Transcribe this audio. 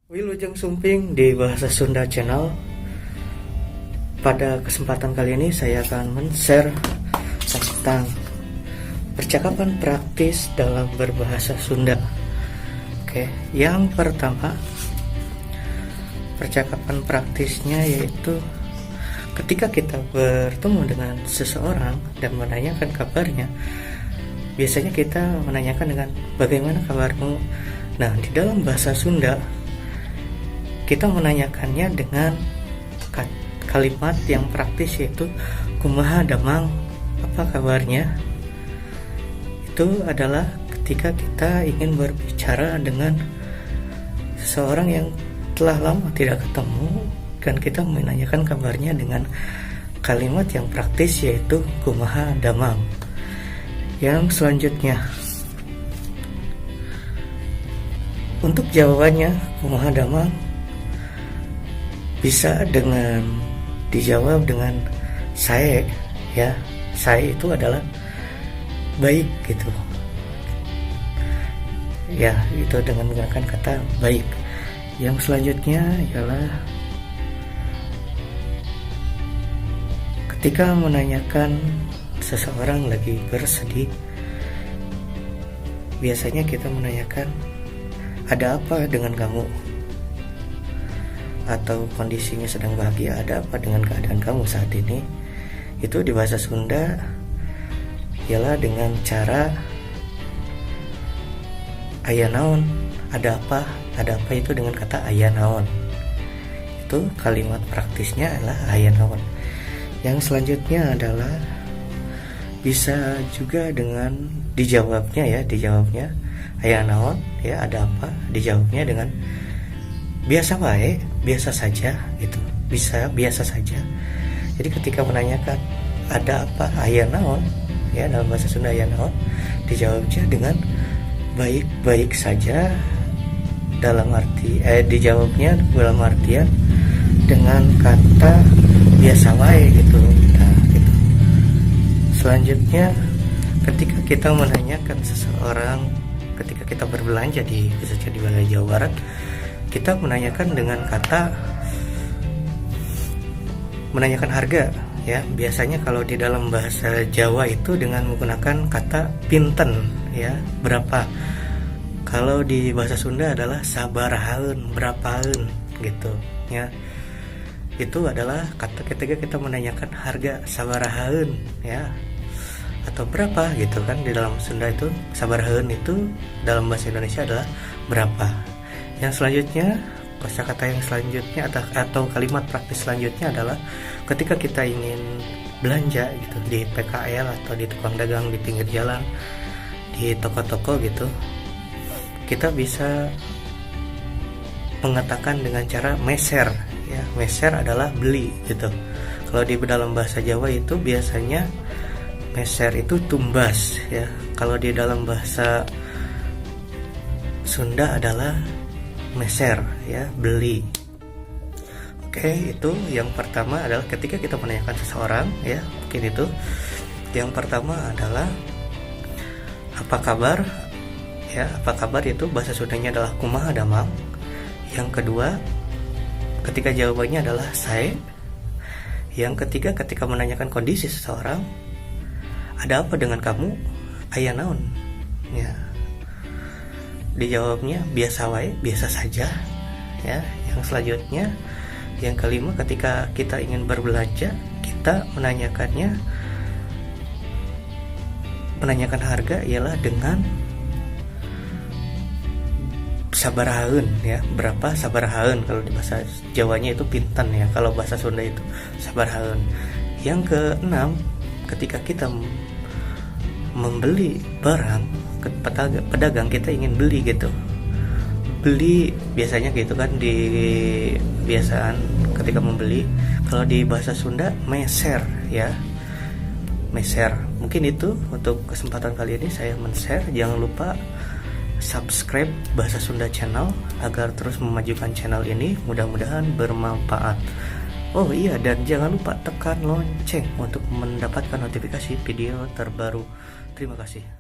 Wilujeng Sumping di Bahasa Sunda Channel. Pada kesempatan kali ini saya akan men-share tentang percakapan praktis dalam berbahasa Sunda. Oke, yang pertama, percakapan praktisnya yaitu ketika kita bertemu dengan seseorang dan menanyakan kabarnya. Biasanya kita menanyakan dengan bagaimana kabarmu. Nah, di dalam bahasa Sunda kita menanyakannya dengan kalimat yang praktis, yaitu kumaha damang, apa kabarnya. Itu adalah ketika kita ingin berbicara dengan seseorang yang telah lama tidak ketemu dan kita menanyakan kabarnya dengan kalimat yang praktis, yaitu kumaha damang. Yang selanjutnya, untuk jawabannya kumaha damang bisa dengan dijawab dengan sae, ya. Sae itu adalah baik gitu. Ya, itu dengan menggunakan kata baik. Yang selanjutnya ialah ketika menanyakan seseorang lagi bersedih, biasanya kita menanyakan ada apa dengan kamu, atau kondisinya sedang bahagia, ada apa dengan keadaan kamu saat ini. Itu di bahasa Sunda ialah dengan cara aya naon, ada apa itu dengan kata aya naon. Itu kalimat praktisnya adalah aya naon. Yang selanjutnya adalah bisa juga dengan dijawabnya aya naon, ya, ada apa, dijawabnya dengan biasa wae, biasa saja gitu. Bisa biasa saja. Jadi ketika menanyakan ada apa, aya naon, ya, dalam bahasa Sunda aya naon, dijawabnya dengan baik-baik saja, dalam arti dijawabnya dalam artian dengan kata biasa wae gitu. Nah, gitu. Selanjutnya, ketika kita menanyakan seseorang, ketika kita berbelanja di wilayah Jawa Barat, kita menanyakan dengan kata menanyakan harga, ya. Biasanya kalau di dalam bahasa Jawa itu dengan menggunakan kata pinten, ya, berapa. Kalau di bahasa Sunda adalah sabarahaeun, berapaan gitu, ya. Itu adalah kata ketika kita menanyakan harga, sabarahaeun, ya, atau berapa gitu kan. Di dalam Sunda itu sabarahaeun itu dalam bahasa Indonesia adalah berapa. Yang selanjutnya, kosakata yang selanjutnya atau kalimat praktis selanjutnya adalah ketika kita ingin belanja gitu di PKL atau di tukang dagang di pinggir jalan, di toko-toko gitu, kita bisa mengatakan dengan cara meser, ya. Meser adalah beli gitu. Kalau di dalam bahasa Jawa itu biasanya meser itu tumbas, ya. Kalau di dalam bahasa Sunda adalah meser, ya, beli. Oke, itu yang pertama adalah ketika kita menanyakan seseorang, ya. Mungkin itu yang pertama adalah apa kabar, ya. Apa kabar itu bahasa Sundanya adalah kumaha damang. Yang kedua, ketika jawabannya adalah sae. Yang ketiga, ketika menanyakan kondisi seseorang, ada apa dengan kamu, aya naon, ya. Dijawabnya biasa wae, biasa saja, ya. Yang selanjutnya, yang kelima, ketika kita ingin berbelanja, kita menanyakan harga ialah dengan sabarahaeun, ya, berapa sabarahaeun. Kalau di bahasa Jawanya itu pinten, ya. Kalau bahasa Sunda itu sabarahaeun. Yang keenam, ketika kita membeli barang ke pedagang, kita ingin beli gitu. Beli biasanya gitu kan, di biasaan ketika membeli. Kalau di bahasa Sunda meser, ya. Meser. Mungkin itu untuk kesempatan kali ini saya men-share. Jangan lupa subscribe Bahasa Sunda Channel agar terus memajukan channel ini. Mudah-mudahan bermanfaat. Oh iya, dan jangan lupa tekan lonceng untuk mendapatkan notifikasi video terbaru. Terima kasih.